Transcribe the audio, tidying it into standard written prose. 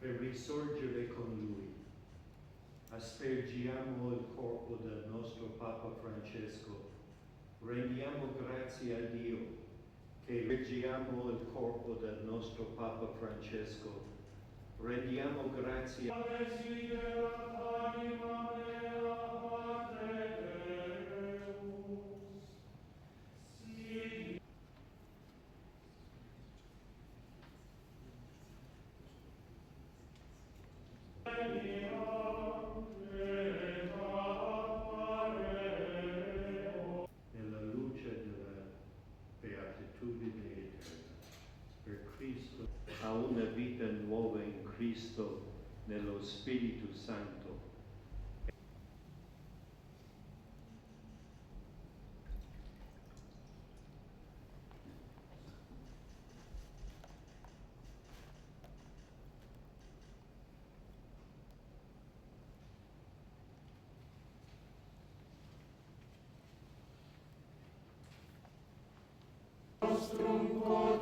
per risorgere con Lui. Aspergiamo il corpo del nostro Papa Francesco. Rendiamo grazie a Dio che reggiamo il corpo del nostro Papa Francesco. Rendiamo grazie a nella luce della beatitudine eterna. Per Cristo, a una vita nuova in Cristo, nello Spirito Santo. Nostrum